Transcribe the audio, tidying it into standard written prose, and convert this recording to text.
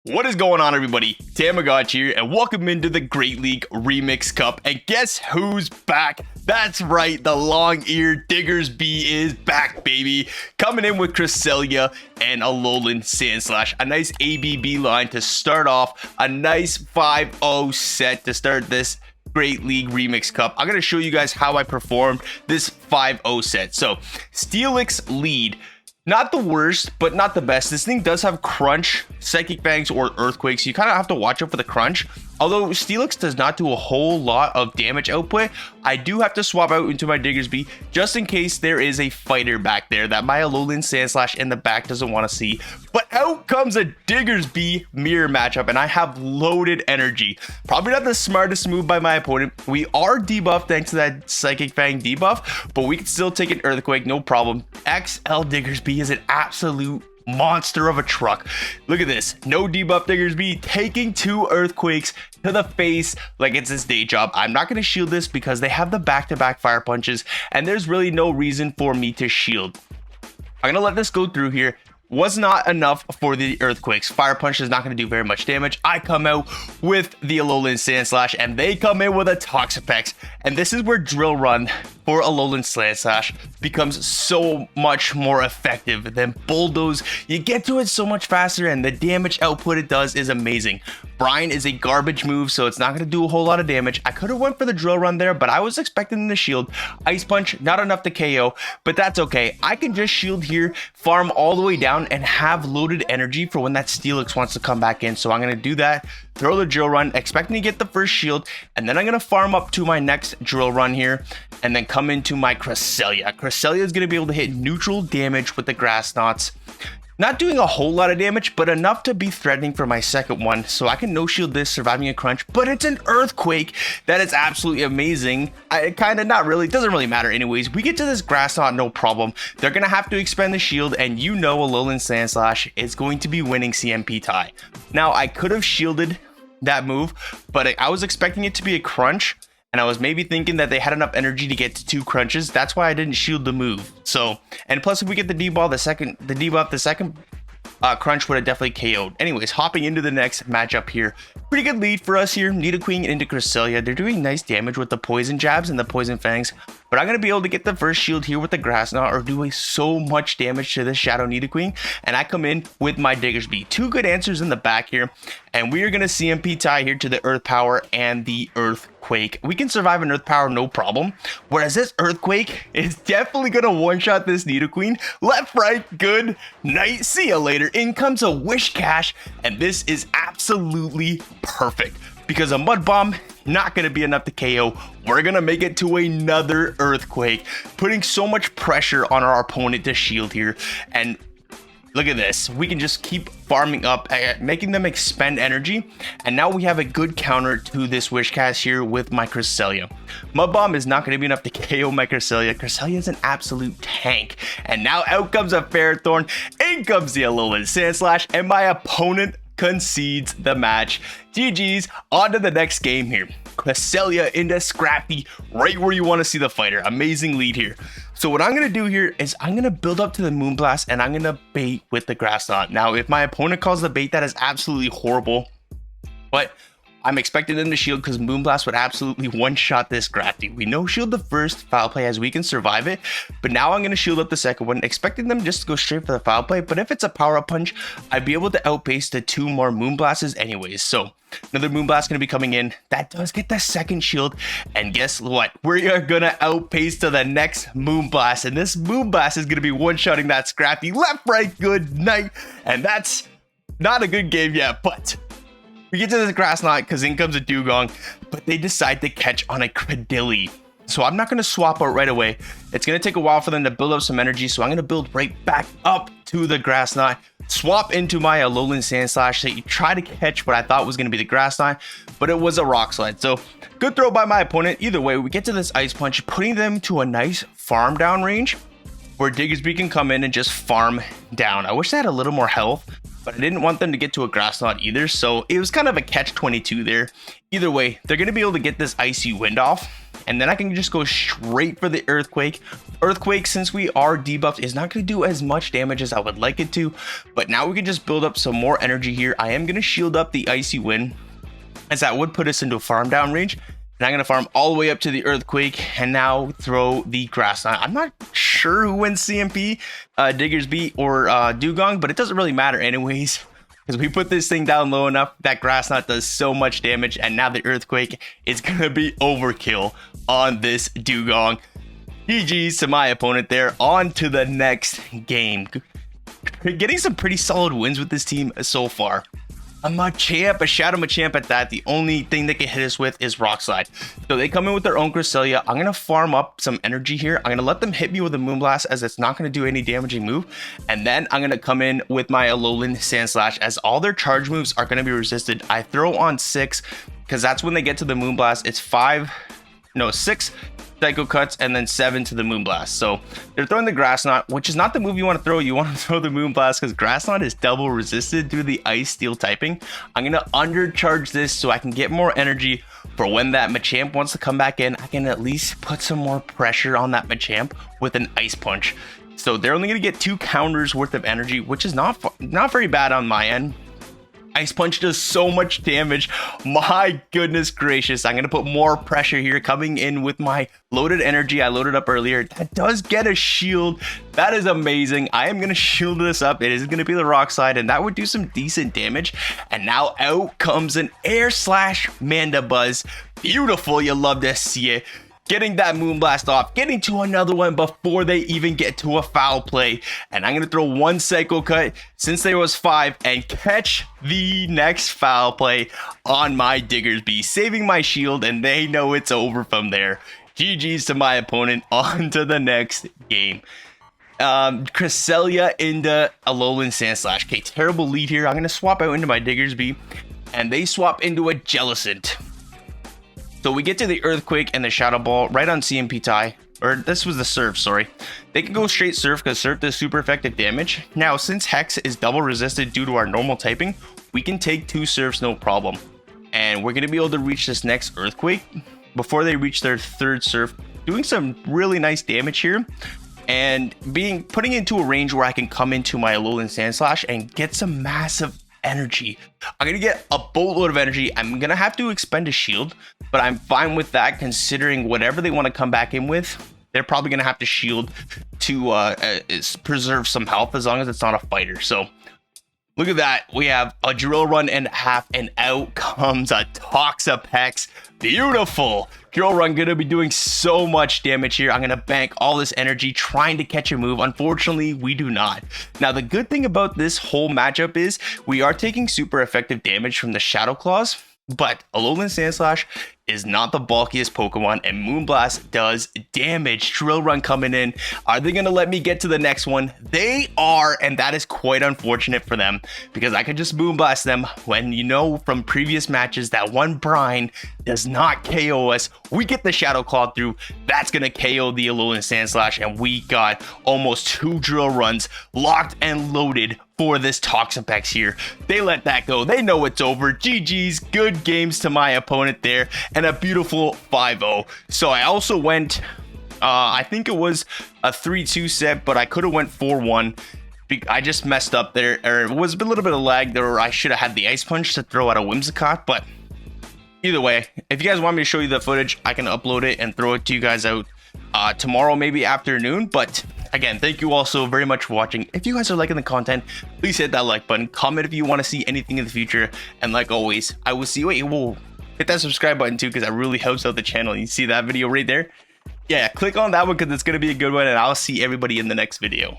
What is going on, everybody? Thammagotcha here, and welcome into the Great League Remix Cup. And guess who's back? That's right, the long-eared Diggersby is back, baby. Coming in with Cresselia and Alolan Sandslash. A nice ABB line to start off. A nice 5-0 set to start this Great League Remix Cup. I'm going to show you guys how I performed this 5-0 set. So, Steelix lead. Not the worst, but not the best. This thing does have Crunch, Psychic Fangs, or Earthquake, so you kind of have to watch out for the Crunch. Although Steelix does not do a whole lot of damage output, I do have to swap out into my Diggersby just in case there is a fighter back there that my Alolan Sandslash in the back doesn't want to see. But out comes a Diggersby mirror matchup, and I have loaded energy. Probably not the smartest move by my opponent. We are debuffed thanks to that Psychic Fang debuff, but we can still take an Earthquake, no problem. XL Diggersby is an absolute monster of a truck. Look at this. No debuff Diggersby taking 2 Earthquakes to the face like it's his day job. I'm not going to shield this because they have the back-to-back fire punches, and there's really no reason for me to shield. I'm going to let this go through here. Was not enough for the Earthquakes. Fire Punch is not going to do very much damage. I come out with the Alolan Sandslash, and they come in with a Toxapex. And this is where Drill Run for Alolan Sandslash becomes so much more effective than Bulldoze. You get to it so much faster, and the damage output it does is amazing. Brine is a garbage move, so it's not going to do a whole lot of damage. I could have went for the Drill Run there, but I was expecting the shield. Ice Punch, not enough to KO, but that's okay. I can just shield here, farm all the way down, and have loaded energy for when that Steelix wants to come back in. So I'm going to do that, throw the Drill Run, expecting to get the first shield, and then I'm going to farm up to my next Drill Run here, and then come into my Cresselia. Cresselia is going to be able to hit neutral damage with the Grass Knots. Not doing a whole lot of damage, but enough to be threatening for my second one. So I can no-shield this, surviving a Crunch, but it's an Earthquake that is absolutely amazing. Not really, it doesn't really matter anyways. We get to this Grass Knot, no problem. They're going to have to expend the shield, and you know Alolan Sandslash is going to be winning CMP tie. Now, I could have shielded that move, but I was expecting it to be a Crunch, and I was maybe thinking that they had enough energy to get to 2 crunches. That's why I didn't shield the move. So, and plus if we get the debuff, the second Crunch would have definitely KO'd. Anyways, hopping into the next matchup here. Pretty good lead for us here. Nidoqueen into Cresselia. They're doing nice damage with the Poison Jabs and the Poison Fangs. But I'm going to be able to get the first shield here with the Grass Knot, or do so much damage to this Shadow Nidoqueen. And I come in with my Diggersby. 2 good answers in the back here. And we are going to CMP tie here to the Earth Power and the Earthquake. We can survive an Earth Power, no problem. Whereas this Earthquake is definitely going to one-shot this Nidoqueen. Left, right, good night. See ya later. In comes a Wish Cash. And this is absolutely perfect. Because a Mud Bomb, not going to be enough to KO. We're going to make it to another Earthquake. Putting so much pressure on our opponent to shield here. And look at this. We can just keep farming up, making them expend energy. And now we have a good counter to this Wish Cast here with my Cresselia. Mud Bomb is not going to be enough to KO my Cresselia. Cresselia is an absolute tank. And now out comes a Ferrothorn. In comes the Alolan Sandslash. And my opponent concedes the match. GG's. On to the next game here. Cresselia into Scrafty, right where you want to see the fighter. Amazing lead here. So what I'm going to do here is I'm going to build up to the Moonblast, and I'm going to bait with the Grass Knot. Now, if my opponent calls the bait, that is absolutely horrible. But I'm expecting them to shield because Moonblast would absolutely one-shot this Scrafty. We no-shield the first foul play as we can survive it, but now I'm going to shield up the second one, expecting them just to go straight for the foul play. But if it's a power-up punch, I'd be able to outpace the 2 more Moonblasts anyways. So another Moonblast going to be coming in. That does get the second shield, and guess what? We are going to outpace to the next Moonblast, and this Moonblast is going to be one-shotting that Scrafty. Left, right, good night, and that's not a good game yet, but we get to this Grass Knot because in comes a Dugong, but they decide to catch on a Credilli. So I'm not going to swap out right away. It's going to take a while for them to build up some energy, so I'm going to build right back up to the Grass Knot, swap into my Alolan Sandslash that you try to catch what I thought was going to be the Grass Knot, but it was a Rock Slide. So good throw by my opponent. Either way, we get to this Ice Punch, putting them to a nice farm down range where Diggersby can come in and just farm down. I wish they had a little more health, but I didn't want them to get to a Grass Knot either, so it was kind of a catch-22 there. Either way, they're going to be able to get this Icy Wind off, and then I can just go straight for the Earthquake. Earthquake, since we are debuffed, is not going to do as much damage as I would like it to, but now we can just build up some more energy here. I am going to shield up the Icy Wind, as that would put us into farm down range. And I'm going to farm all the way up to the Earthquake and now throw the Grass Knot. I'm not sure who wins CMP, Diggersby or Dugong, but it doesn't really matter anyways. Because we put this thing down low enough, that Grass Knot does so much damage. And now the Earthquake is going to be overkill on this Dugong. GG's to my opponent there. On to the next game. Getting some pretty solid wins with this team so far. A Machamp, a Shadow Machamp at that. The only thing they can hit us with is Rock Slide. So they come in with their own Cresselia. I'm going to farm up some energy here. I'm going to let them hit me with a Moonblast as it's not going to do any damaging move. And then I'm going to come in with my Alolan Sandslash as all their charge moves are going to be resisted. I throw on 6 because that's when they get to the Moonblast. It's 6 Psycho Cuts and then 7 to the Moonblast. So they're throwing the Grass Knot, which is not the move you want to throw. You want to throw the Moonblast because Grass Knot is double resisted due to the Ice Steel typing. I'm going to undercharge this so I can get more energy for when that Machamp wants to come back in. I can at least put some more pressure on that Machamp with an Ice Punch. So they're only going to get 2 counters worth of energy, which is not very bad on my end. Ice Punch does so much damage. My goodness gracious. I'm going to put more pressure here coming in with my loaded energy. I loaded up earlier. That does get a shield. That is amazing. I am going to shield this up. It is going to be the Rock Slide, and that would do some decent damage. And now out comes an Air Slash Mandibuzz. Beautiful. You love to see it. Getting that Moonblast off, getting to another one before they even get to a foul play. And I'm going to throw 1 Psycho Cut since there was 5 and catch the next foul play on my Diggersby, saving my shield, and they know it's over from there. GG's to my opponent. On to the next game. Cresselia into Alolan Sandslash. Okay, terrible lead here. I'm going to swap out into my Diggersby, and they swap into a Jellicent. So we get to the Earthquake and the Shadow Ball right on CMP tie. Or this was the Surf, sorry. They can go straight Surf because Surf does super effective damage. Now, since Hex is double resisted due to our normal typing, we can take 2 Surfs no problem. And we're going to be able to reach this next Earthquake before they reach their 3rd Surf, doing some really nice damage here. And putting into a range where I can come into my Alolan Sandslash and get some massive energy. I'm gonna get a boatload of energy. I'm gonna have to expend a shield, but I'm fine with that considering whatever they want to come back in with, they're probably gonna have to shield to preserve some health as long as it's not a fighter. So look at that. We have a Drill Run and a half, and out comes a Toxapex. Beautiful. Drill Run gonna be doing so much damage here. I'm gonna bank all this energy trying to catch a move. Unfortunately, we do not. Now, the good thing about this whole matchup is we are taking super effective damage from the Shadow Claws, but Alolan Sandslash is not the bulkiest Pokemon, and Moonblast does damage. Drill Run coming in. Are they going to let me get to the next one? They are, and that is quite unfortunate for them because I could just Moonblast them when, you know, from previous matches that one Brine does not KO us. We get the Shadow Claw through. That's going to KO the Alolan Sandslash, and we got almost 2 Drill Runs locked and loaded for this Toxapex here. They let that go. They know it's over. GG's. Good games to my opponent there. And a beautiful 5-0. So I also went, I think it was a 3-2 set, but I could have went 4-1. I just messed up there. Or it was a little bit of lag there. I should have had the Ice Punch to throw out a Whimsicott. But either way, if you guys want me to show you the footage, I can upload it and throw it to you guys out tomorrow, maybe afternoon. But again, thank you all so very much for watching. If you guys are liking the content, please hit that like button. Comment if you want to see anything in the future. And like always, I will see you. Wait, whoa. Hit that subscribe button too, because that really helps out the channel. You see that video right there? Yeah, click on that one because it's going to be a good one, and I'll see everybody in the next video.